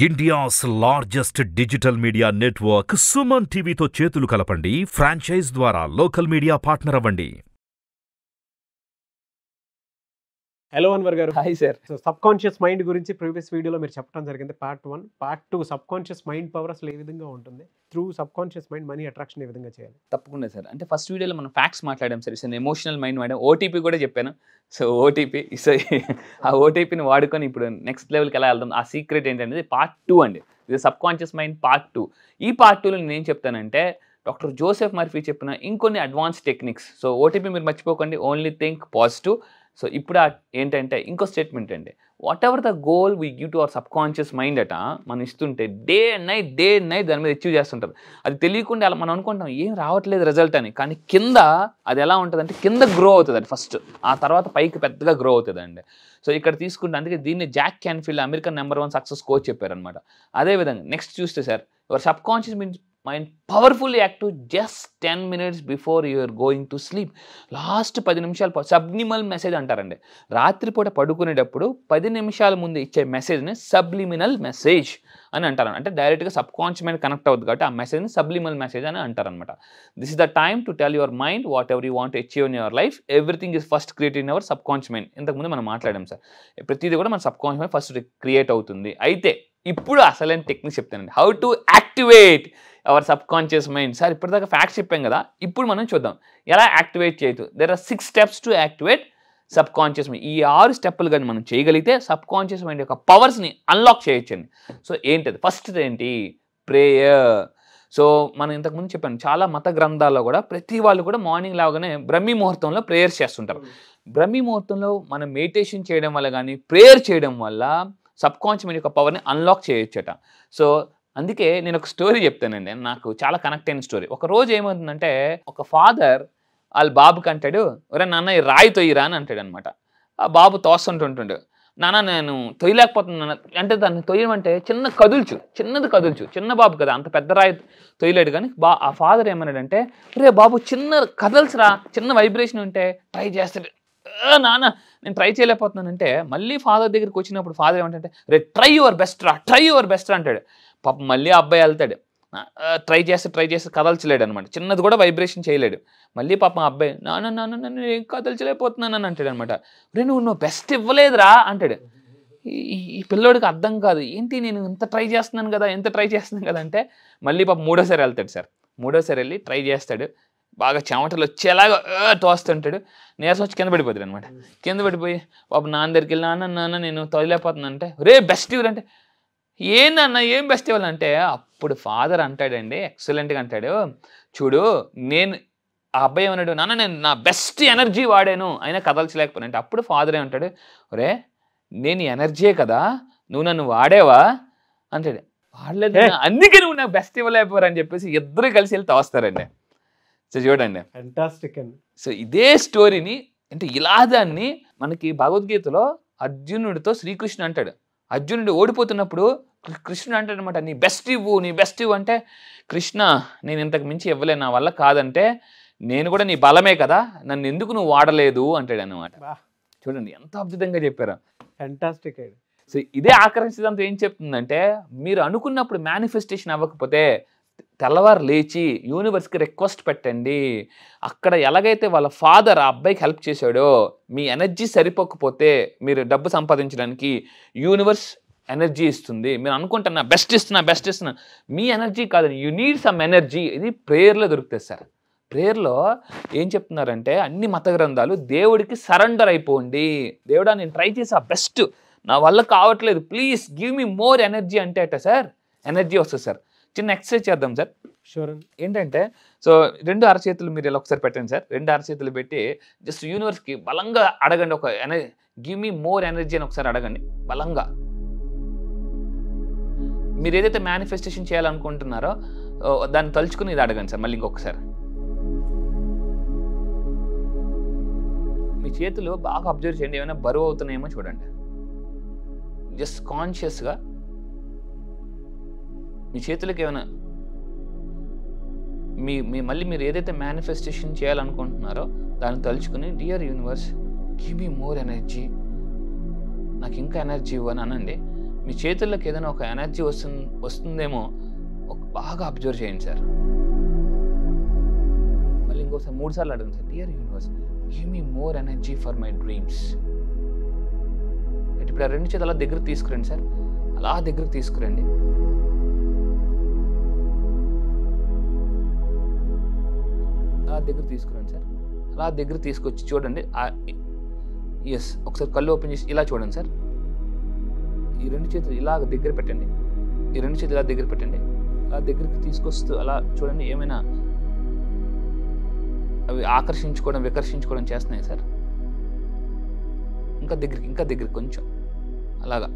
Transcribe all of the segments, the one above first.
India's largest digital media network Suman టీవీతో చేతులు కలపండి. ఫ్రాంచైజ్ ద్వారా లోకల్ మీడియా పార్ట్నర్ అవ్వండి. హలో అన్వర్ గారు. Hi sir. So subconscious mind గురించి ప్రీవియస్ వీడియోలో మీరు చెప్పడం జరిగింది. Part 1. Part 2 subconscious mind power అసలు ఏ విధంగా ఉంటుంది, through subconscious mind money attraction ఏ విధంగా చేయాలి? తప్పకుండా సార్. అంటే ఫస్ట్ వీడియోలో మనం ఫ్యాక్ట్స్ మాట్లాడాం సార్. ఇట్స్ ఎమోషనల్ మైండ్ వాడాం. ఓటీపీ కూడా చెప్పాను. సో ఓటీపీ ఆ ఓటీపీని వాడుకొని ఇప్పుడు నెక్స్ట్ లెవెల్కి ఎలా వెళ్దాం, ఆ సీక్రెట్ ఏంటనేది పార్ట్ 2 అండి. ఇది సబ్ కాన్షియస్ మైండ్ పార్ట్ 2. ఈ పార్ట్ 2లో నేను ఏం చెప్తానంటే డాక్టర్ జోసెఫ్ మర్ఫీ చెప్పిన ఇంకొన్ని అడ్వాన్స్ టెక్నిక్స్. సో ఓటీపీ మీరు మర్చిపోకండి, ఓన్లీ థింక్ పాజిటివ్. సో ఇప్పుడు ఏంటంటే ఇంకో స్టేట్మెంట్ అండి, what ever the goal we give to our subconscious mind అట మనం ఇస్తుంటే డే అండ్ నైట్ దాని మీద అచీవ్ చేస్తుంటారు. అది తెలియకుండా అలా మనం అనుకుంటాం ఏం రావట్లేదు రిజల్ట్ అని, కానీ కింద అది ఎలా ఉంటుంది అంటే కింద గ్రో అవుతుంది అండి ఫస్ట్, ఆ తర్వాత పైకి పెద్దగా గ్రో అవుతుంది అండి. సో ఇక్కడ తీసుకుంటే అందుకే దీన్ని Jack Canfield American #1 success coach చెప్పారనమాట. అదేవిధంగా నెక్స్ట్ చూస్తే sir, your subconscious mind powerfully active just 10 minutes before you're going to sleep. Last 10 నిమిషాలు సబ్లిమినల్ మెసేజ్ అంటారండి. రాత్రిపూట పడుకునేటప్పుడు 10 నిమిషాల ముందు ఇచ్చే మెసేజ్ని సబ్లిమినల్ మెసేజ్ అని అంటారు. అంటే డైరెక్ట్గా సబ్ కాన్షియస్ మైండ్ కనెక్ట్ అవుతుంది కాబట్టి ఆ మెసేజ్ని సబ్లిమినల్ మెసేజ్ అని అంటారనమాట. This is the time to tell your mind whatever you want achieve in your life. Everything is first create in your subconscious mind. ఇంతకుముందు మనం మాట్లాడాం sir. ప్రతిదీ కూడా మన subconscious mind first create అవుతుంది. అయితే ఇప్పుడు అసలైన టెక్నిక్ చెప్తానండి, how to activate our subconscious mind. Sir ఇప్పటిదాకా ఫ్యాక్ట్స్ చెప్పాం కదా, ఇప్పుడు మనం చూద్దాం ఎలా యాక్టివేట్ చేయొచ్చు. There are 6 steps to activate sub conscious mind. ఈ 6 స్టెప్పులు కానీ మనం చేయగలిగితే సబ్ కాన్షియస్ మైండ్ యొక్క పవర్స్ని అన్లాక్ చేయొచ్చండి. సో ఏంటది? ఫస్ట్ ఏంటి? ప్రేయర్. సో మనం ఇంతకుముందు చెప్పాను, చాలా మత గ్రంథాల్లో కూడా ప్రతి వాళ్ళు కూడా మార్నింగ్ లాగానే బ్రహ్మీ ముహూర్తంలో ప్రేయర్స్ చేస్తుంటారు. బ్రహ్మీ ముహూర్తంలో మనం మెడిటేషన్ చేయడం వల్ల కానీ ప్రేయర్ చేయడం వల్ల సబ్ కాన్షియస్ మైండ్ యొక్క పవర్ని అన్లాక్ చేయొచ్చట. సో అందుకే నేను ఒక స్టోరీ చెప్తానండి, నాకు చాలా కనెక్ట్ అయిన స్టోరీ. ఒక రోజు ఏమవుతుందంటే ఒక ఫాదర్ వాళ్ళ బాబుకి అంటాడు, ఒరే నాన్న ఈ రాయి తొయ్యిరా అని అంటాడు అనమాట. ఆ బాబు తోస్తుంటుంటాడు, నాన్న నేను తొయ్యలేకపోతున్నాను అంటే దాన్ని తొయ్యమంటే చిన్నది కదుల్చు. చిన్న బాబు కదా, అంత పెద్ద రాయి తొయ్యలేడు. కానీ ఆ ఫాదర్ ఏమన్నాడంటే, రే బాబు చిన్న కదల్స్రా, చిన్న వైబ్రేషన్ ఉంటే ట్రై చేస్తాడు. నాన్న నేను ట్రై చేయలేకపోతున్నానంటే మళ్ళీ ఫాదర్ దగ్గరికి వచ్చినప్పుడు ఫాదర్ ఏమంటే, రే ట్రై యువర్ బెస్ట్ రా అంటాడు. పాపం మళ్ళీ ఆ అబ్బాయి వెళ్తాడు, ట్రై చేస్తే కదల్చలేడు అనమాట. చిన్నది కూడా వైబ్రేషన్ చేయలేడు. మళ్ళీ పాపం ఆ అబ్బాయి, నాన్న ఏం కదల్చలేకపోతున్నానని అంటాడు అనమాట. రే నువ్వు బెస్ట్ ఇవ్వలేదురా అంటాడు. ఈ పిల్లోడికి అర్థం కాదు, ఏంటి నేను ఎంత ట్రై చేస్తున్నాను కదా అంటే మళ్ళీ పాపం మూడోసారి వెళ్తాడు సార్. మూడోసారి వెళ్ళి ట్రై చేస్తాడు, బాగా చెమటలు వచ్చేలాగా తోస్తుంటాడు. నీరసం వచ్చి కింద పడిపోతాడు అనమాట. కింద పడిపోయి పాపం నాన్న దగ్గరికి వెళ్ళి, నాన్న నేను తొలలేకపోతున్నాను అంటే, రే బెస్ట్ ఇవ్వాలంటే, ఏందన్న ఏం బెస్ట్ ఇవ్వాలంటే, అప్పుడు ఫాదర్ అంటాడండి, ఎక్సలెంట్గా అంటాడు, చూడు నేను ఆ అబ్బాయి ఏమన్నాడు, నాన్న నేను నా బెస్ట్ ఎనర్జీ వాడాను అయినా కదల్చలేకపోయాను అంటే, అప్పుడు ఫాదర్ ఏమంటాడు, ఒరే నేను ఎనర్జీయే కదా, నువ్వు నన్ను వాడేవా అంటాడు. వాడలేదు, అందుకే నువ్వు నాకు బెస్ట్ ఇవ్వలేకపోయారు అని చెప్పేసి ఇద్దరు కలిసి వెళ్ళి తోస్తారండి. సో చూడండి, ఫ్యాంటాస్టిక్ అండి. సో ఇదే స్టోరీని అంటే ఇలా దాన్ని మనకి భగవద్గీతలో అర్జునుడితో శ్రీకృష్ణుడు అంటాడు. అర్జునుడు ఓడిపోతున్నప్పుడు కృష్ణుడు అంటాడు అనమాట, నీ బెస్ట్ ఇవ్వు అంటే, కృష్ణ నేను ఇంతకు మించి ఇవ్వలేను, నా వల్ల కాదంటే, నేను కూడా నీ బలమే కదా, నన్ను ఎందుకు నువ్వు వాడలేదు అంటాడు అనమాట. చూడండి ఎంత అద్భుతంగా చెప్పారు. ఫ్యాంటాస్టిక్ అండి. సో ఇదే ఆకర్షితంతో ఏం చెప్తుందంటే, మీరు అనుకున్నప్పుడు మేనిఫెస్టేషన్ అవ్వకపోతే తెల్లవారు లేచి యూనివర్స్కి రిక్వెస్ట్ పెట్టండి. అక్కడ ఎలాగైతే వాళ్ళ ఫాదర్ ఆ అబ్బాయికి హెల్ప్ చేశాడో, మీ ఎనర్జీ సరిపోకపోతే మీరు డబ్బు సంపాదించడానికి యూనివర్స్ ఎనర్జీ ఇస్తుంది. మీరు అనుకుంటున్నా బెస్ట్ ఇస్తున్నా, మీ ఎనర్జీ కాదు, యూ నీడ్ సమ్ ఎనర్జీ. ఇది ప్రేయర్లో దొరుకుతుంది సార్. ప్రేయర్లో ఏం చెప్తున్నారంటే, అన్ని మత గ్రంథాలు దేవుడికి సరెండర్ అయిపోండి. దేవుడా నేను ట్రై చేసా బెస్ట్, నా వల్ల కావట్లేదు, please give me more energy అంటే అట సార్ ఎనర్జీ వస్తుంది సార్. చిన్న ఎక్సర్సైజ్ చేద్దాం సార్. షూర్. ఏంటంటే, సో 2 అరచేతులు మీరు ఇలా ఒకసారి పెట్టండి సార్. 2 అరచేతులు పెట్టి జస్ట్ యూనివర్స్కి బలంగా అడగండి, ఒక గివ్ మీ మోర్ ఎనర్జీ అని ఒకసారి అడగండి బలంగా. మీరు ఏదైతే మేనిఫెస్టేషన్ చేయాలనుకుంటున్నారో దాన్ని తలుచుకుని ఇది అడగండి సార్. మళ్ళీ ఇంకొకసారి మీ చేతులు బాగా అబ్జర్వ్ చేయండి, ఏమైనా బరువు అవుతున్నాయేమో చూడండి. జస్ట్ కాన్షియస్గా మీ చేతులకి ఏమైనా మళ్ళీ మీరు ఏదైతే మేనిఫెస్టేషన్ చేయాలనుకుంటున్నారో దాన్ని తలుచుకుని, dear universe give me more energy, నాకు ఇంకా ఎనర్జీ ఇవ్వని అనండి. మీ చేతుల్లోకి ఏదైనా ఒక ఎనర్జీ వస్తుందేమో బాగా అబ్జర్వ్ చేయండి సార్. మళ్ళీ ఇంకోసారి 3 సార్లు అడగండి sir, dear universe give me more energy for my dreams. ఇప్పుడు ఆ 2 చేతులు అలా దగ్గరకు తీసుకురండి సార్, అలా దగ్గరకు తీసుకురండి. అలా దగ్గర తీసుకురండి సార్, అలా దగ్గర తీసుకొచ్చి చూడండి. ఎస్, ఒకసారి కళ్ళు ఓపెన్ చేసి ఇలా చూడండి సార్. ఈ 2 చేతులు ఇలా దగ్గర పెట్టండి, ఈ 2 చేతులు ఇలా దగ్గర పెట్టండి. అలా దగ్గరికి తీసుకొస్తూ అలా చూడండి, ఏమైనా అవి ఆకర్షించుకోవడం వికర్షించుకోవడం చేస్తున్నాయి సార్. ఇంకా దగ్గరికి కొంచెం అలాగా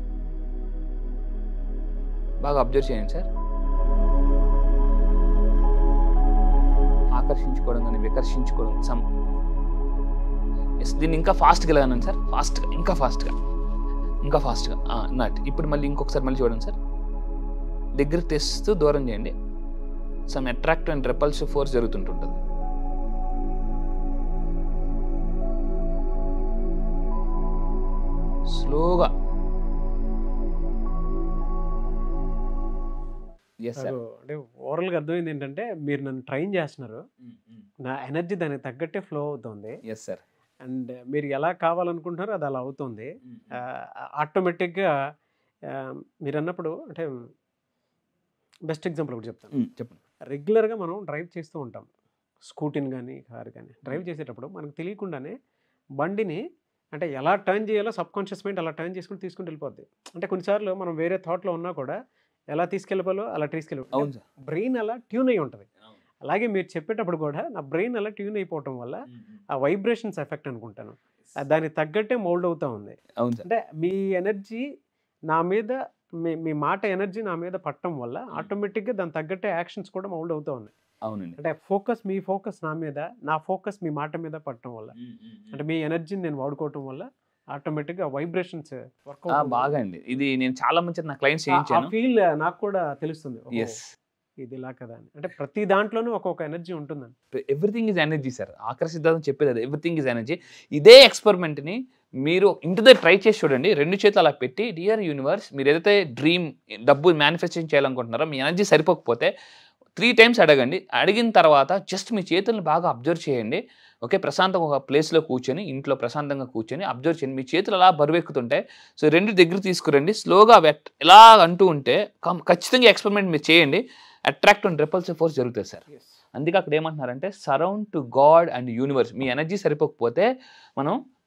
బాగా అబ్జర్వ్ చేయండి సార్. ఆకర్షించుకోవడం కానీ వికర్షించుకోవడం దీన్ని ఇంకా ఫాస్ట్గా వెళ్ళాను సార్, ఇంకా ఫాస్ట్గా నాట్. ఇప్పుడు మళ్ళీ ఇంకొకసారి మళ్ళీ చూడండి సార్, దగ్గరికి తెస్తూ దూరం చేయండి. సమ్ అట్రాక్టివ్ అండ్ రెపల్సివ్ ఫోర్స్ జరుగుతుంటుంది. స్లోగా అంటే ఓవరాల్గా అర్థమైంది ఏంటంటే మీరు నన్ను ట్రైన్ చేస్తున్నారు, నా ఎనర్జీ దానికి తగ్గట్టే ఫ్లో అవుతుంది. Yes sir. అండ్ మీరు ఎలా కావాలనుకుంటున్నారో అది అలా అవుతుంది. ఆటోమేటిక్గా మీరు అన్నప్పుడు అంటే బెస్ట్ ఎగ్జాంపుల్ ఒకటి చెప్తాను. చెప్పండి. రెగ్యులర్గా మనం డ్రైవ్ చేస్తూ ఉంటాం, స్కూటీని కానీ కారు కానీ. డ్రైవ్ చేసేటప్పుడు మనకు తెలియకుండానే బండిని అంటే ఎలా టర్న్ చేయాలో సబ్ కాన్షియస్ మైండ్ అలా టర్న్ చేసుకుని తీసుకుని వెళ్ళిపోద్ది. అంటే కొన్నిసార్లు మనం వేరే థాట్లో ఉన్నా కూడా ఎలా తీసుకెళ్ళిపోవాలో అలా తీసుకెళ్ళి బ్రెయిన్ అలా ట్యూన్ అయి ఉంటుంది. అలాగే మీరు చెప్పేటప్పుడు కూడా నా బ్రెయిన్ అలా ట్యూన్ అయిపోవటం వల్ల ఆ వైబ్రేషన్స్ ఎఫెక్ట్ అనుకుంటాను, దానికి తగ్గట్టే మోల్డ్ అవుతూ ఉంది. అంటే మీ ఎనర్జీ నా మీద, మీ మాట ఎనర్జీ నా మీద పట్టడం వల్ల ఆటోమేటిక్గా దాని తగ్గట్టే యాక్షన్స్ కూడా మౌల్డ్ అవుతూ ఉన్నాయి. అవునండి. అంటే మీ ఫోకస్ నా మీద, నా ఫోకస్ మీ మాట మీద పట్టడం వల్ల, అంటే మీ ఎనర్జీని నేను వాడుకోవటం వల్ల ఆటోమేటిక్గా వైబ్రేషన్స్ వర్క్ బాగా అండి. ఇది నేను చాలా మంది నా క్లయింట్స్ చేయించాను. ఫీల్ నాకు కూడా తెలుస్తుంది, ఇది ఇలా కదా అని. అంటే ప్రతి దాంట్లోనూ ఒక్కొక్క ఎనర్జీ ఉంటుందండి. Everything is energy sir. ఆకర్షిద్దామని చెప్పేది అది, ఎవ్రీథింగ్ ఈజ్ ఎనర్జీ. ఇదే ఎక్స్పెరిమెంట్ని మీరు ఇంటి దగ్గర ట్రై చేసి చూడండి. 2 చేతులు అలా పెట్టి, డియర్ యూనివర్స్ మీరు ఏదైతే డ్రీమ్ డబ్బు మేనిఫెస్టేషన్ చేయాలనుకుంటున్నారో మీ ఎనర్జీ సరిపోకపోతే 3 టైమ్స్ అడగండి. అడిగిన తర్వాత జస్ట్ మీ చేతులను బాగా అబ్జర్వ్ చేయండి. ఓకే, ప్రశాంతంగా ఒక ప్లేస్లో కూర్చొని, ఇంట్లో ప్రశాంతంగా కూర్చొని అబ్జర్వ్ చేయండి. మీ చేతులు అలా బరువెక్కుతుంటే సో 2 దగ్గర తీసుకురండి. స్లోగా ఎలా అంటూ ఉంటే ఖచ్చితంగా ఎక్స్పెరిమెంట్ మీరు చేయండి. అట్రాక్ట్ అండ్ రెపల్సివ్ ఫోర్స్ జరుగుతుంది సార్. అందుకే అక్కడ ఏమంటున్నారంటే surround to God and universe. Me energy సరిపోకపోతే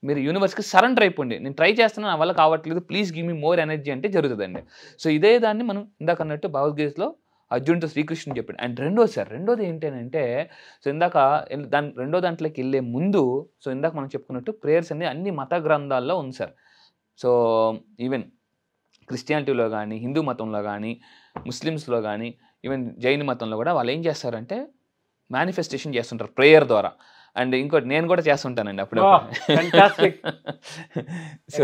మీరు యూనివర్స్కి సరెండర్ అయిపోండి. నేను ట్రై చేస్తున్నాను, నా వల్ల కావట్లేదు, please give me more energy అంటే జరుగుతుందండి. సో ఇదే దాన్ని మనం ఇందాక అన్నట్టు భగవద్గీతలో అర్జునుడితో శ్రీకృష్ణుడు చెప్పాడు. అండ్ రెండోది ఏంటంటే సో ఇందాక రెండో దాంట్లోకి వెళ్ళే ముందు సో ఇందాక మనం చెప్పుకున్నట్టు ప్రేయర్స్ అనేది అన్ని మత గ్రంథాల్లో ఉంది సార్. సో ఈవెన్ క్రిస్టియానిటీలో కానీ, హిందూ మతంలో కానీ, ముస్లిమ్స్లో కానీ, ఈవెన్ జైన్ మతంలో కూడా వాళ్ళు ఏం చేస్తారంటే మేనిఫెస్టేషన్ చేస్తుంటారు ప్రేయర్ ద్వారా. అండ్ ఇంకోటి నేను కూడా చేస్తుంటానండి అప్పుడు. సో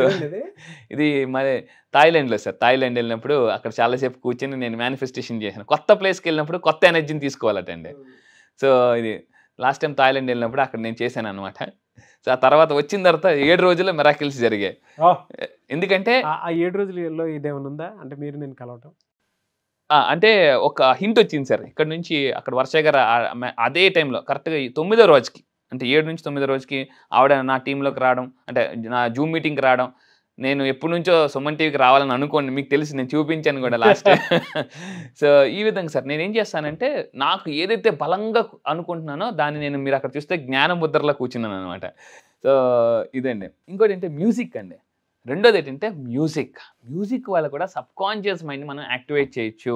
ఇది మరి థాయిలాండ్లో సార్. థాయిలాండ్ వెళ్ళినప్పుడు అక్కడ చాలాసేపు కూర్చొని నేను మేనిఫెస్టేషన్ చేశాను. కొత్త ప్లేస్కి వెళ్ళినప్పుడు కొత్త ఎనర్జీని తీసుకోవాలటండి. సో ఇది లాస్ట్ టైం థాయిలాండ్ వెళ్ళినప్పుడు అక్కడ నేను చేశాను అనమాట. సో ఆ తర్వాత వచ్చిన తర్వాత 7 రోజుల్లో మిరాకిల్స్ జరిగాయి. ఎందుకంటే ఆ 7 రోజులలో ఇదేమైనా ఉందా అంటే మీరు నేను కలవటం? అంటే ఒక హింట్ వచ్చింది సార్. ఇక్కడ నుంచి అక్కడ వర్ష గారు అదే టైంలో కరెక్ట్గా 9వ రోజుకి, అంటే 7 నుంచి 9వ రోజుకి ఆవిడ నా టీంలోకి రావడం, అంటే నా జూమ్ మీటింగ్కి రావడం. నేను ఎప్పటి నుంచో సుమన్ టీవీకి రావాలని అనుకోండి, మీకు తెలిసి నేను చూపించాను కూడా లాస్ట్. సో ఈ విధంగా సార్ నేనేం చేస్తానంటే నాకు ఏదైతే బలంగా అనుకుంటున్నానో దాన్ని నేను, మీరు అక్కడ చూస్తే జ్ఞాన ముద్రలో కూర్చున్నాను అనమాట. సో ఇదండి. ఇంకోటి ఏంటంటే మ్యూజిక్ అండి. రెండోది ఏంటంటే మ్యూజిక్ వల్ల కూడా సబ్ కాన్షియస్ మైండ్ని మనం యాక్టివేట్ చేయొచ్చు.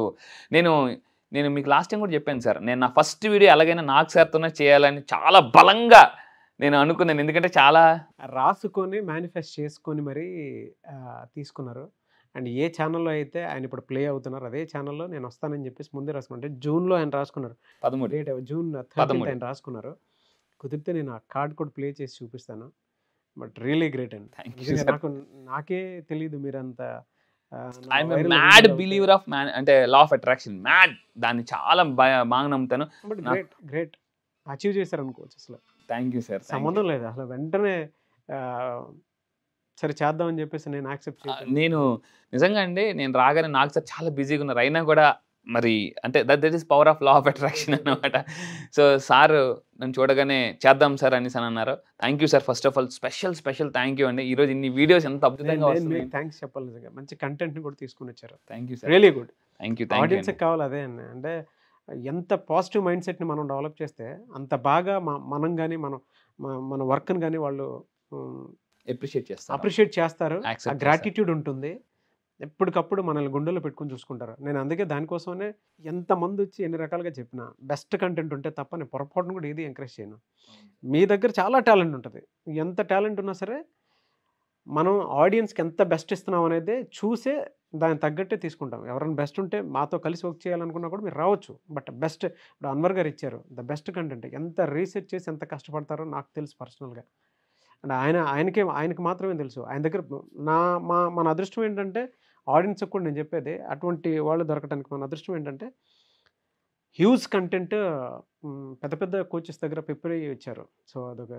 నేను మీకు లాస్ట్ టైం కూడా చెప్పాను సార్, నేను నా ఫస్ట్ వీడియో ఎలాగైనా నాకు సార్తోనే చేయాలని చాలా బలంగా నేను అనుకున్నాను. ఎందుకంటే చాలా రాసుకొని మేనిఫెస్ట్ చేసుకొని మరి తీసుకున్నారు. అండ్ ఏ ఛానల్లో అయితే ఆయన ఇప్పుడు ప్లే అవుతున్నారు అదే ఛానల్లో నేను వస్తానని చెప్పేసి ముందే రాసుకుంటే జూన్లో ఆయన రాసుకున్నారు. 13 జూన్ 13 ఆయన రాసుకున్నారు. కుదిరితే నేను ఆ కార్డ్ కూడా ప్లే చేసి చూపిస్తాను. బట్ రియలీ గ్రేట్ అండి. నాకే తెలియదు మీరంతా మ్యాడ్ బిలీవర్ ఆఫ్ మ్యాన్ అంటే లా ఆఫ్ అట్రాక్షన్ మ్యాడ్, దాన్ని చాలా బాగా నమ్ముతాను. బట్ గ్రేట్ అచీవ్ చేశారు అనుకోవచ్చు. అసలు థ్యాంక్ యూ సార్. సంబంధం లేదు అసలు, వెంటనే సరే చేద్దామని చెప్పేసి నేను యాక్సెప్ట్ చేశాను. నేను నిజంగా అండి నేను రాగానే నాకు సార్ చాలా బిజీగా ఉన్నారు అయినా కూడా మరి అంటే that is power of law of attraction అనమాట. సో సార్ నన్ను చూడగానే చేద్దాం సార్ అనేసి అని అన్నారు. Thank you sir, first of all special thank you అండి. ఈరోజు ఇన్ని వీడియోస్ ఎంత అద్భుతంగా వస్తున్నాయి. థ్యాంక్స్ చెప్పాలి, నిజంగా మంచి కంటెంట్ ని కూడా తీసుకుని వచ్చారు. Thank you sir, really good. Thank you. ఆడియన్స్కి కావాలి అదే అండి. అంటే ఎంత పాజిటివ్ మైండ్ సెట్ని మనం డెవలప్ చేస్తే అంత బాగా మనం కానీ మన వర్క్ని కానీ వాళ్ళు అప్రిషియేట్ చేస్తారు. ఆ గ్రాటిట్యూడ్ ఉంటుంది, ఎప్పటికప్పుడు మనల్ని గుండెలో పెట్టుకుని చూసుకుంటారు. నేను అందుకే దానికోసమే ఎంతమంది వచ్చి ఎన్ని రకాలుగా చెప్పిన బెస్ట్ కంటెంట్ ఉంటే తప్ప నేను పొరపాటును కూడా ఏది ఎంకరేజ్ చేయను. మీ దగ్గర చాలా టాలెంట్ ఉంటుంది, ఎంత టాలెంట్ ఉన్నా సరే మనం ఆడియన్స్కి ఎంత బెస్ట్ ఇస్తున్నాం అనేది చూసే దానికి తగ్గట్టే తీసుకుంటాం. ఎవరైనా బెస్ట్ ఉంటే మాతో కలిసి వర్క్ చేయాలనుకున్నా కూడా మీరు రావచ్చు. బట్ బెస్ట్ ఇప్పుడు అన్వర్ గారు ఇచ్చారు ద బెస్ట్ కంటెంట్. ఎంత రీసెర్చ్ చేసి ఎంత కష్టపడతారో నాకు తెలుసు పర్సనల్గా. అండ్ ఆయనకి మాత్రమే తెలుసు. ఆయన దగ్గర మన అదృష్టం ఏంటంటే ఆడియన్స్కి కూడా నేను చెప్పేది అటువంటి వాళ్ళు దొరకడానికి మన అదృష్టం ఏంటంటే హ్యూజ్ కంటెంట్ పెద్ద పెద్ద కోచెస్ దగ్గర ప్రిపేర్ అయ్యి ఇచ్చారు. సో అదొక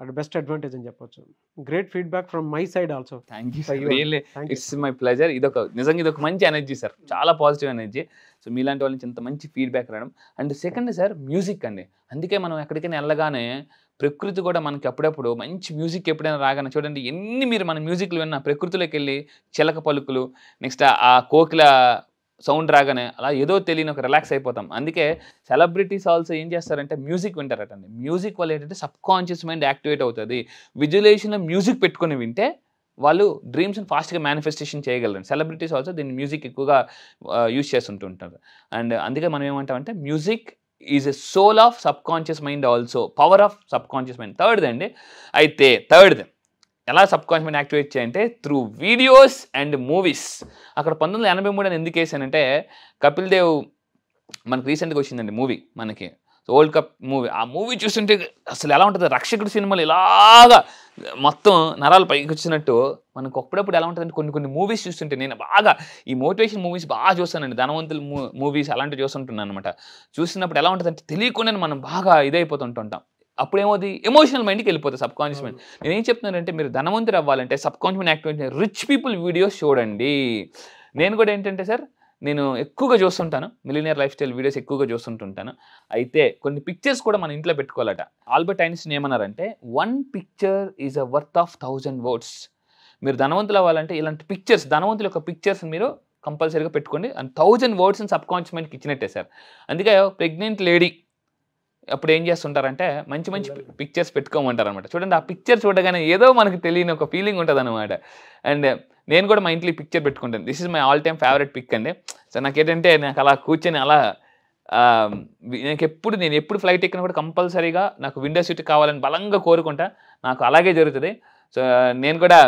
అది బెస్ట్ అడ్వాంటేజ్ అని చెప్పొచ్చు. Great feedback from my side also. Thank you sir, really it's my pleasure. నిజంగా ఇదొక మంచి ఎనర్జీ సార్, చాలా పాజిటివ్ ఎనర్జీ. సో మీలాంటి వాళ్ళ నుంచి ఇంత మంచి ఫీడ్బ్యాక్ రావడం. అండ్ సెకండ్ సార్ మ్యూజిక్ అండి. అందుకే మనం ఎక్కడికైనా వెళ్ళగానే ప్రకృతి కూడా మనకి అప్పుడప్పుడు మంచి మ్యూజిక్ ఎప్పుడైనా రాగానే చూడండి ఎన్ని మీరు మన మ్యూజిక్లు విన్నా ప్రకృతిలోకి వెళ్ళి చిలక పలుకులు నెక్స్ట్ ఆ కోకిల సౌండ్ రాగానే అలా ఏదో తెలియని ఒక రిలాక్స్ అయిపోతాం. అందుకే సెలబ్రిటీస్ ఆల్సో ఏం చేస్తారంటే మ్యూజిక్ వింటారటండి. మ్యూజిక్ వల్ల ఏంటంటే సబ్ కాన్షియస్ మైండ్ యాక్టివేట్ అవుతుంది. విజువలైజేషన్లో మ్యూజిక్ పెట్టుకుని వింటే వాళ్ళు డ్రీమ్స్ని ఫాస్ట్గా మేనిఫెస్టేషన్ చేయగలరు. సెలబ్రిటీస్ ఆల్సో దీన్ని మ్యూజిక్ ఎక్కువగా యూజ్ చేస్తుంటుంటారు. అండ్ అందుకే మనం ఏమంటామంటే music is a soul of subconscious mind, also power of subconscious mind. Third అండి, అయితే థర్డ్ ఎలా సబ్ కాన్షియస్ మైండ్ యాక్టివేట్ చేయాలంటే త్రూ వీడియోస్ అండ్ మూవీస్. అక్కడ 1983 అని ఎందుకు వేసానంటే కపిల్ దేవ్ మనకు రీసెంట్గా వచ్చిందండి మూవీ, మనకి వరల్డ్ కప్ మూవీ. ఆ మూవీ చూస్తుంటే అసలు ఎలా ఉంటుంది, రక్షకుడు సినిమాలు ఇలాగా మొత్తం నరాలు పైకి వచ్చినట్టు మనకు అప్పుడప్పుడు ఎలా ఉంటుందంటే కొన్ని మూవీస్ చూస్తుంటే నేను బాగా ఈ మోటివేషన్ మూవీస్ బాగా చూస్తానండి. ధనవంతుల మూవీస్ అలాంటివి చూస్తుంటున్నాను అనమాట. చూసినప్పుడు ఎలా ఉంటుందంటే తెలియకుండానే మనం బాగా ఇదైపోతుంటుంటాం. అప్పుడేమోది ఎమోషనల్ మైండ్కి వెళ్ళిపోతుంది సబ్ కాన్షియస్ మైండ్. నేనేం చెప్తున్నానంటే మీరు ధనవంతులు అవ్వాలంటే sub conscious mind activate rich people videos చూడండి. నేను కూడా ఏంటంటే సార్ నేను ఎక్కువగా చూస్తుంటాను, మిలినియర్ లైఫ్ స్టైల్ వీడియోస్ ఎక్కువగా చూస్తుంటుంటాను. అయితే కొన్ని పిక్చర్స్ కూడా మన ఇంట్లో పెట్టుకోవాలట. ఆల్బర్ట్ ఐన్స్టీన్ ఏమన్నారంటే 1 picture is a worth of 1000 words. మీరు ధనవంతులు అవ్వాలంటే ఇలాంటి పిక్చర్స్, ధనవంతుల యొక్క పిక్చర్స్ మీరు కంపల్సరీగా పెట్టుకోండి. అండ్ 1000 words సబ్ కాన్షియస్ మైండ్కి ఇచ్చినట్టే సార్. అందుకే ప్రెగ్నెంట్ లేడీ అప్పుడు ఏం చేస్తుంటారంటే మంచి పిక్చర్స్ పెట్టుకోమంటారు అనమాట. చూడండి ఆ పిక్చర్ చూడగానే ఏదో మనకు తెలియని ఒక ఫీలింగ్ ఉంటుంది అనమాట. అండ్ నేను కూడా మా ఇంట్లో పిక్చర్ పెట్టుకుంటాను. This is my all time favourite pic అండి. సో నాకేంటంటే నాకు అలా కూర్చొని అలా నేను ఎప్పుడు ఫ్లైట్ ఎక్కినా కూడా కంపల్సరీగా నాకు విండో సీట్ కావాలని బలంగా కోరుకుంటా. నాకు అలాగే జరుగుతుంది. సో నేను కూడా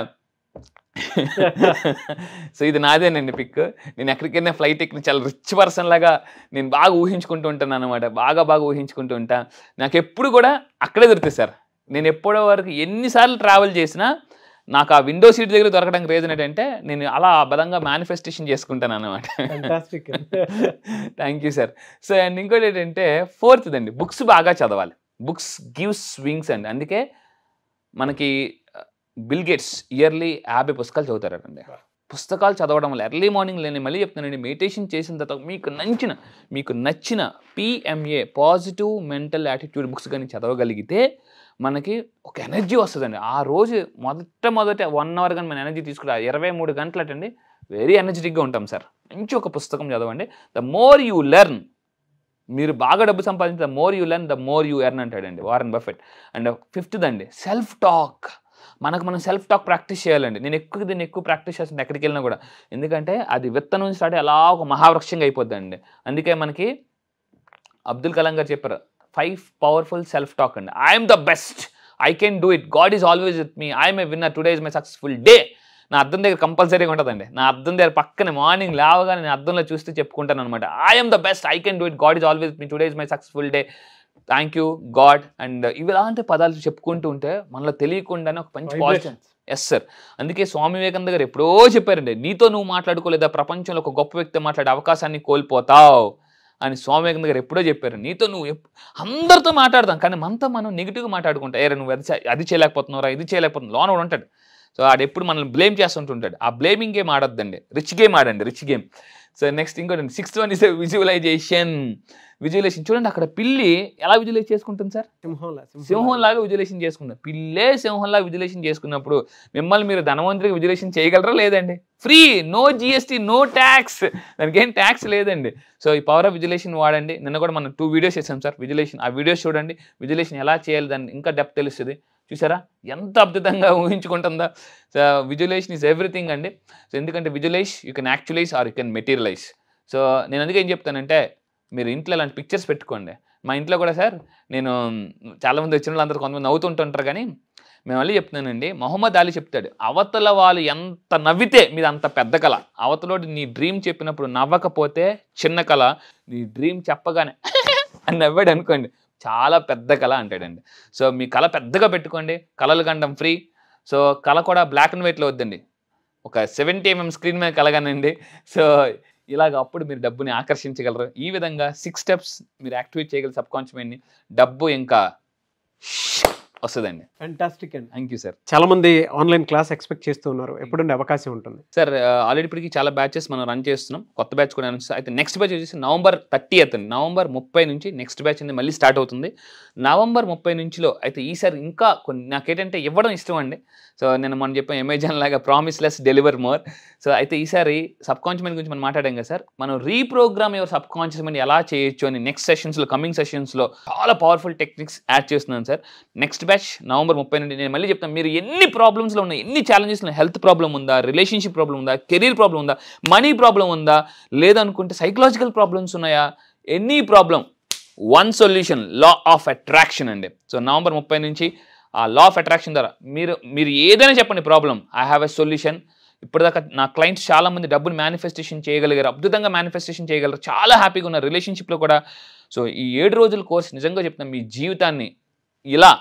సో ఇది నాదేనండి పిక్. నేను ఎక్కడికైనా ఫ్లైట్ ఎక్కిన చాలా రిచ్ పర్సన్ లాగా నేను బాగా ఊహించుకుంటూ ఉంటాను అనమాట. బాగా ఊహించుకుంటూ ఉంటా. నాకు ఎప్పుడు కూడా అక్కడే దొరుకుతుంది సార్. నేను ఎప్పటి వరకు ఎన్నిసార్లు ట్రావెల్ చేసినా నాకు ఆ విండో సీట్ దగ్గర దొరకడానికి రీజన్ ఏంటంటే నేను అలా బలంగా మేనిఫెస్టేషన్ చేసుకుంటాను అనమాట. Thank you sir. So and ఇంకోటి ఏంటంటే ఫోర్త్ అండి, బుక్స్ బాగా చదవాలి. బుక్స్ గివ్స్ వింగ్స్ అండి. అందుకే మనకి బిల్ గేట్స్ ఇయర్లీ 50 పుస్తకాలు చదువుతారండి. పుస్తకాలు చదవడం వల్ల ఎర్లీ మార్నింగ్ నేను మళ్ళీ చెప్తున్నానండి, మెడిటేషన్ చేసిన తర్వాత మీకు నచ్చిన PMA positive mental attitude books కానీ చదవగలిగితే మనకి ఒక ఎనర్జీ వస్తుందండి. ఆ రోజు మొదట 1 hour కానీ మన ఎనర్జీ తీసుకుంటే 23 గంటలు అటండి వెరీ ఎనర్జెటిక్గా ఉంటాం సార్. మంచి ఒక పుస్తకం చదవండి. ద మోర్ యూ లెర్న్, మీరు బాగా డబ్బు సంపాదించి the more you learn the more you earn అంటాడండి వారన్ బఫెట్. అండ్ 5th అండి సెల్ఫ్ టాక్. మనం సెల్ఫ్ టాక్ ప్రాక్టీస్ చేయాలండి. నేను దీన్ని ఎక్కువ ప్రాక్టీస్ చేస్తాను ఎక్కడికి వెళ్ళినా కూడా. ఎందుకంటే అది విత్తనం నుంచి స్టార్ట్ అలా ఒక మహావృక్షంగా అయిపోద్దండి. అందుకే మనకి అబ్దుల్ కలాం గారు చెప్పారు 5 powerful సెల్ఫ్ టాక్ అండి. I'm the best, I can do it, God is always with me, I'm a winner, today is my successful day. నా అద్దం దగ్గర కంపల్సరీగా ఉంటుందండి. నా అద్దం దగ్గర పక్కనే మార్నింగ్ లేవగానే నేను అద్దంలో చూస్తూ చెప్పుకుంటాను అనమాట, I'm the best, I can do it, God is always with me, today is my successful day, thank you God. And ఇలాంటి పదాలు చెప్పుకుంటూ ఉంటే మనలో తెలియకుండానే ఒక మంచి పాజిటివ్. Yes sir. అందుకే స్వామి వివేకానంద గారు ఎప్పుడో చెప్పారండి, నీతో నువ్వు మాట్లాడుకోలేదా ప్రపంచంలో ఒక గొప్ప వ్యక్తి మాట్లాడే అవకాశాన్ని కోల్పోతావు అని స్వామి వివేకానంద గారు ఎప్పుడో చెప్పారు. నీతో నువ్వు అందరితో మాట్లాడదాం, కానీ మనతో మనం నెగిటివ్గా మాట్లాడుకుంటా, ఏరా నువ్వు అది చేయలేకపోతున్నావురా, ఇది చేయలేకపోతున్నావు, లోన ఉంటాడు. సో ఆడెప్పుడు మనల్ని బ్లేమ్ చేస్తుంటుంటాడు. ఆ బ్లేమింగ్ గేమ్ ఆడొద్దండి, రిచ్ గేమ్ ఆడండి, రిచ్ గేమ్. సో నెక్స్ట్ ఇంకోటి 6th వన్ ఇస్ విజువలైజేషన్. చూడండి, అక్కడ పిల్లి ఎలా విజువలైజ్ చేసుకుంటుంది సార్? సింహంలాగా విజువలైజేషన్ చేసుకుంటాం. పిల్లే సింహంలాగా విజువలైజేషన్ చేసుకున్నప్పుడు మిమ్మల్ని మీరు ధనవంతుడికి విజువలైజేషన్ చేయగలరా? లేదండి. Free, no GST, no tax, దానికి ఏం ట్యాక్స్ లేదండి. సో ఈ పవర్ ఆఫ్ విజువలైజేషన్ వాడండి. నిన్న కూడా మనం 2 వీడియోస్ చేసాం సార్ విజువలైజేషన్. ఆ వీడియోస్ చూడండి, విజువలైజేషన్ ఎలా చేయాలి దాన్ని ఇంకా డెప్త్ తెలుస్తుంది. చూసారా ఎంత అద్భుతంగా ఊహించుకుంటుందా? సో విజువలైజేషన్ ఈజ్ ఎవ్రీథింగ్ అండి. సో ఎందుకంటే visualise you can actualise or you can materialise. So నేను అందుకే ఏం చెప్తానంటే, మీరు ఇంట్లో ఇలాంటి పిక్చర్స్ పెట్టుకోండి. మా ఇంట్లో కూడా సార్, నేను చాలామంది వచ్చిన వాళ్ళందరూ కొంతమంది నవ్వుతుంటుంటారు, కానీ మేము మళ్ళీ చెప్తున్నానండి, మొహమ్మద్ అలీ చెప్తాడు, అవతల వాళ్ళు ఎంత నవ్వితే మీది అంత పెద్ద కళ. అవతలోటి నీ డ్రీమ్ చెప్పినప్పుడు నవ్వకపోతే చిన్న కళ, నీ డ్రీమ్ చెప్పగానే అని నవ్వాడు అనుకోండి చాలా పెద్ద కళ అంటాడండి. సో మీ కళ పెద్దగా పెట్టుకోండి, కళలు కండం ఫ్రీ. సో కళ కూడా బ్లాక్ అండ్ వైట్లో వద్దండి, ఒక 70mm స్క్రీన్ మీద కలగానండి. సో ఇలాగ అప్పుడు మీరు డబ్బుని ఆకర్షించగలరు. ఈ విధంగా 6 స్టెప్స్ మీరు యాక్టివేట్ చేయగలరు సబ్ కాన్షియస్ మైండ్ని. డబ్బు ఇంకా వస్తుందండి. ఫ్యాంటాస్టిక్ అండి. Thank you sir. చాలా మంది ఆన్లైన్ క్లాస్ ఎక్స్పెక్ట్ చేస్తూ ఉన్నారు, ఎప్పుడుండే అవకాశం ఉంటుంది సార్? ఆల్రెడీ ఇప్పటికి చాలా బ్యాచెస్ మనం రన్ చేస్తున్నాం, కొత్త బ్యాచ్ కూడా అయితే నెక్స్ట్ బ్యాచ్ వచ్చేసి November 30th అండి. November 30 నుంచి నెక్స్ట్ బ్యాచ్ అనేది మళ్ళీ స్టార్ట్ అవుతుంది. November 30 నుంచిలో అయితే ఈసారి ఇంకా కొన్ని నాకేంటంటే ఇవ్వడం ఇష్టం అండి. సో నేను మనం చెప్పాం అమెజాన్ లాగా promise less deliver more. So అయితే ఈసారి సబ్ కాన్షియస్ మైండ్ గురించి మనం మాట్లాడాం కదా సార్, మనం reprogram your subconscious mind ఎలా చేయొచ్చు అని నెక్స్ట్ సెషన్స్లో, కమింగ్ సెషన్స్లో చాలా పవర్ఫుల్ టెక్నిక్స్ యాడ్ చేస్తున్నాను సార్. నెక్స్ట్ బ్యాచ్ November 30 నుండి. నేను మళ్ళీ చెప్తాను, మీరు ఎన్ని ప్రాబ్లమ్స్లో ఉన్నాయి, ఎన్ని ఛాలెంజెస్లో, హెల్త్ ప్రాబ్లం ఉందా, రిలేషన్షిప్ ప్రాబ్లం ఉందా, కెరీర్ ప్రాబ్లం ఉందా, మనీ ప్రాబ్లం ఉందా, లేదనుకుంటే సైకలాజికల్ ప్రాబ్లమ్స్ ఉన్నాయా, any problem, one solution, law of attraction అండి. సో November 30 నుంచి ఆ లా ఆఫ్ అట్రాక్షన్ ద్వారా మీరు ఏదైనా చెప్పండి problem, I have a solution. ఇప్పటిదాకా నా క్లయింట్స్ చాలామంది డబ్బుని మేనిఫెస్టేషన్ చేయగలిగారు, అద్భుతంగా మేనిఫెస్టేషన్ చేయగలరు, చాలా హ్యాపీగా ఉన్నారు రిలేషన్షిప్లో కూడా. సో ఈ 7 రోజుల కోర్స్ నిజంగా చెప్తాను, మీ జీవితాన్ని ఇలా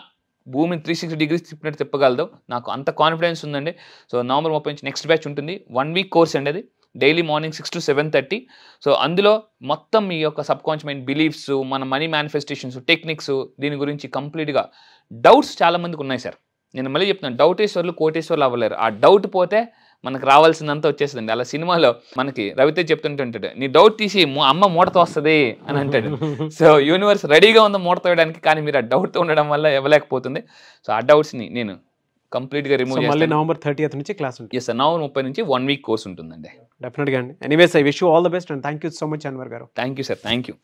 భూమిని 360 degrees తిప్పినట్టు తిప్పగలదు. నాకు అంత కాన్ఫిడెన్స్ ఉందండి. సో November 30 నుంచి నెక్స్ట్ బ్యాచ్ ఉంటుంది. 1 వీక్ కోర్స్ అండి అది, డైలీ మార్నింగ్ 6 to 7:30. సో అందులో మొత్తం మీ యొక్క సబ్ కాన్షియస్ మైండ్ బిలీఫ్స్, మన మనీ మేనిఫెస్టేషన్స్, టెక్నిక్స్, దీని గురించి కంప్లీట్గా. డౌట్స్ చాలామందికి ఉన్నాయి సార్, నేను మళ్ళీ చెప్తున్నాను, డౌటేశ్వర్లు కోటేశ్వర్లు అవ్వలేరు. ఆ డౌట్ పోతే మనకు రావాల్సిందంతా వచ్చేస్తుందండి. అలా సినిమాలో మనకి రవితేజ్ చెప్తుంటుంటాడు, నీ డౌట్ తీసి అమ్మ మూటతో వస్తుంది అని అంటాడు. సో యూనివర్స్ రెడీగా ఉంది మూటతో వేయడానికి, కానీ మీరు ఆ డౌట్తో ఉండడం వల్ల ఇవ్వలేకపోతుంది. సో ఆ డౌట్స్ని నేను కంప్లీట్గా రిమూవ్ చేస్తాను. November 30th నుంచి క్లాస్ ఉంటుంది. ఎస్ సార్, November 30 నుంచి 1 వీక్ కోర్స్ ఉంటుందండి. డెఫినెట్గా అండి. Anyways I wish you all the best and thank you so much Anwar గారు. Thank you sir. Thank you.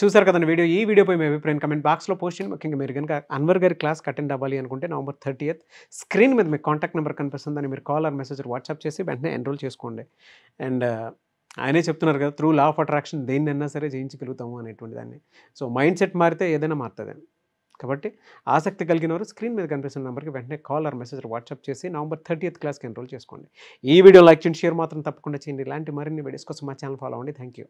చూసారు కదండి వీడియో. ఈ వీడియోపై మీ అభిప్రాయం కమెంట్ బాక్స్లో పోస్ట్ చేయండి. ముఖ్యంగా మీరు కనుక అన్వర్ గారి క్లాస్ అటెండ్ అవ్వాలి అనుకుంటే November 30th స్క్రీన్ మీద మీకు కాంటాక్ట్ నెంబర్ కనిపిస్తుంది, దాన్ని మీరు కాల్ ఆర్ మెసేజ్ వాట్సాప్ చేసి వెంటనే ఎన్రోల్ చేసుకోండి. అండ్ ఆయనే చెప్తున్నారు కదా, త్రూ లా ఆఫ్ అట్రాక్షన్ దేన్నైనా సరే జయించగలుగుతాము అనేటువంటి దాన్ని. సో మైండ్ సెట్ మారితే ఏదైనా మారుతుందని. కాబట్టి ఆసక్తి కలిగిన వారు స్క్రీన్ మీద కనిపిస్తున్న నెంబర్కి వెంటనే కాల్ ఆర్ మెసేజ్ వాట్సాప్ చేసి November 30th క్లాస్కి ఎన్రోల్ చేసుకోండి. ఈ వీడియో లైక్ చేయండి, షేర్ మాత్రం తప్పకుండా చేయండి. ఇలాంటి మరిన్ని వీడియోస్ కోసం మా ఛానల్ ఫాలో అవ్వండి. Thank you.